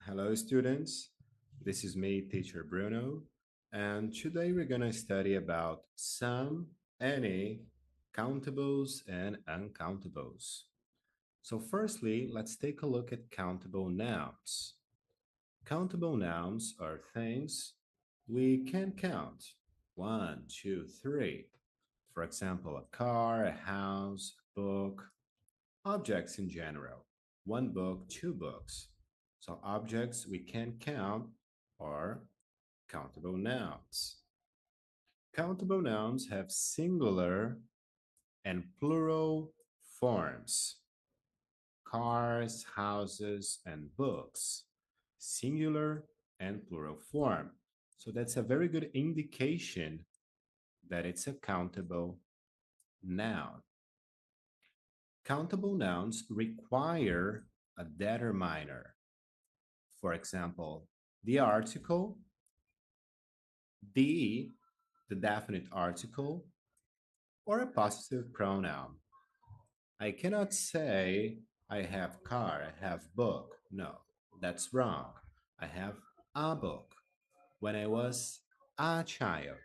Hello, students. This is me, teacher Bruno, and today we're going to study about some, any, countables and uncountables. So firstly, let's take a look at countable nouns. Countable nouns are things we can count. One, two, three. For example, a car, a house, a book, objects in general. One book, two books. So objects we can count are countable nouns. Countable nouns have singular and plural forms. Cars, houses, and books. Singular and plural form. So that's a very good indication that it's a countable noun. Countable nouns require a determiner. For example, the article, the, the definite article, or a possessive pronoun. I cannot say I have car, I have book. No, that's wrong. I have a book when I was a child.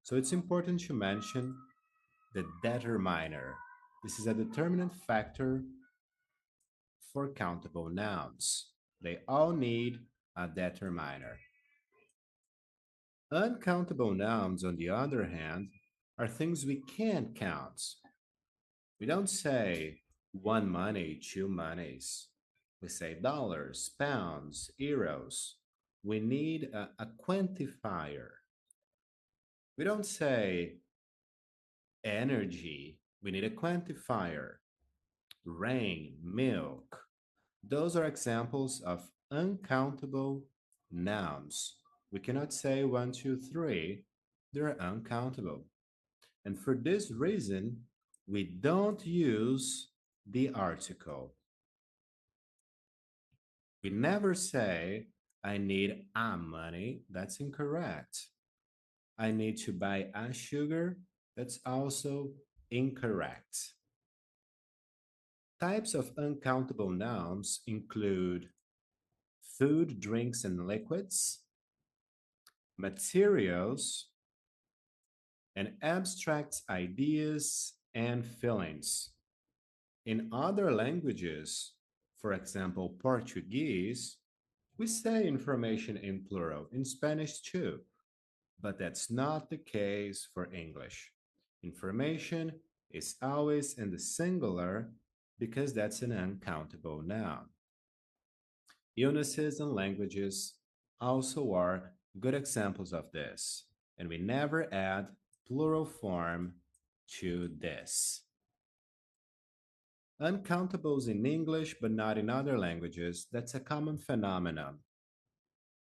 So it's important to mention the determiner. This is a determinant factor for countable nouns. They all need a determiner. Uncountable nouns, on the other hand, are things we can't count. We don't say one money, two monies. We say dollars, pounds, euros. We need a quantifier. We don't say energy. We need a quantifier. Rain, milk. Those are examples of uncountable nouns. We cannot say one, two, three. They're uncountable. And for this reason, we don't use the article. We never say, I need a money. That's incorrect. I need to buy a sugar. That's also incorrect. Types of uncountable nouns include food, drinks, and liquids, materials, and abstract ideas and feelings. In other languages, for example, Portuguese, we say information in plural, in Spanish too, but that's not the case for English. Information is always in the singular because that's an uncountable noun. Illnesses and languages also are good examples of this, and we never add plural form to this. Uncountables in English but not in other languages, that's a common phenomenon.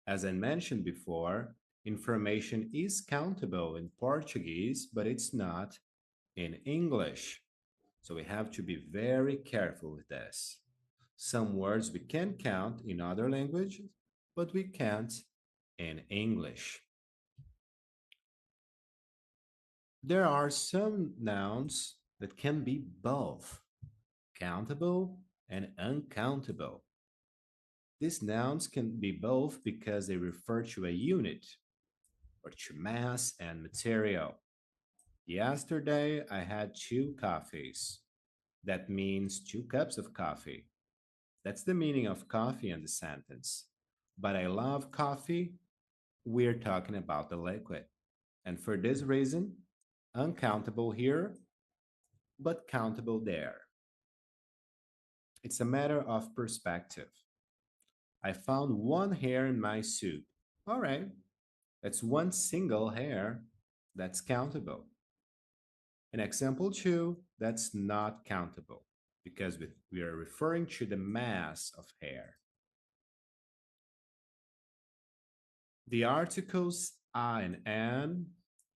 As I mentioned before, information is countable in Portuguese, but it's not in English. So we have to be very careful with this. Some words we can count in other languages, but we can't in English. There are some nouns that can be both countable and uncountable. These nouns can be both because they refer to a unit or to mass and material. Yesterday, I had two coffees. That means two cups of coffee. That's the meaning of coffee in the sentence. But I love coffee. We're talking about the liquid. And for this reason, uncountable here, but countable there. It's a matter of perspective. I found one hair in my soup. All right, that's one single hair. That's countable. In example two, that's not countable because we are referring to the mass of hair. The articles a and an,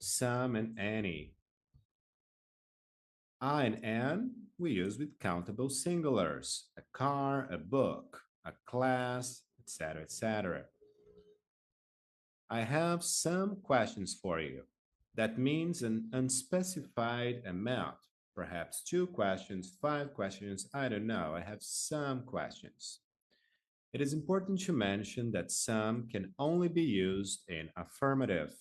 some and any. A and an we use with countable singulars, a car, a book, a class, etc., etc. I have some questions for you. That means an unspecified amount, perhaps two questions, five questions, I don't know. I have some questions. It is important to mention that some can only be used in affirmative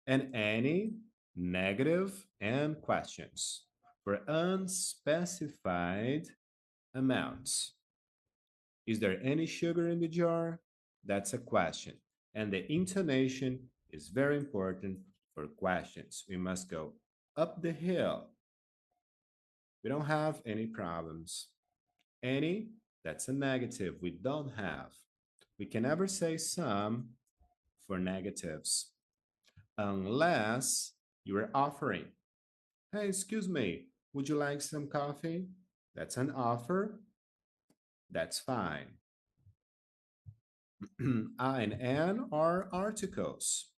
and any, negative, and questions for unspecified amounts. Is there any sugar in the jar? That's a question. And the intonation is very important for questions. We must go up the hill. We don't have any problems. Any, that's a negative. We don't have. We can never say some for negatives unless you are offering. Hey, excuse me, would you like some coffee? That's an offer. That's fine. I and an are articles.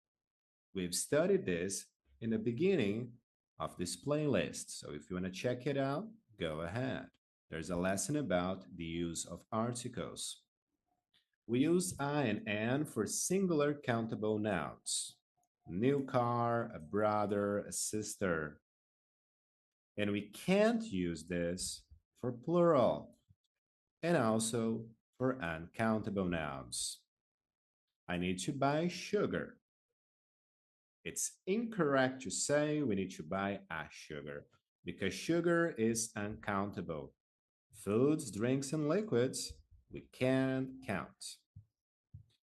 We've studied this in the beginning of this playlist. So if you want to check it out, go ahead. There's a lesson about the use of articles. We use I and an for singular countable nouns. New car, a brother, a sister. And we can't use this for plural and also for uncountable nouns. I need to buy sugar. It's incorrect to say we need to buy a sugar because sugar is uncountable. Foods, drinks, and liquids we can count.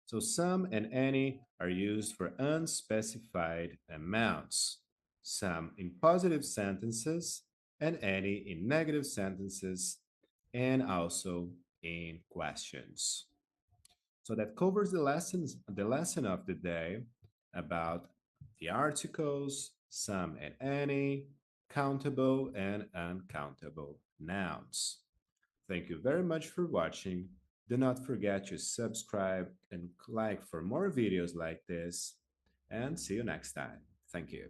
So some and any are used for unspecified amounts, some in positive sentences and any in negative sentences, and also in questions. So that covers the lesson of the day about the articles, some and any, countable and uncountable nouns. Thank you very much for watching. Do not forget to subscribe and like for more videos like this, and see you next time. Thank you.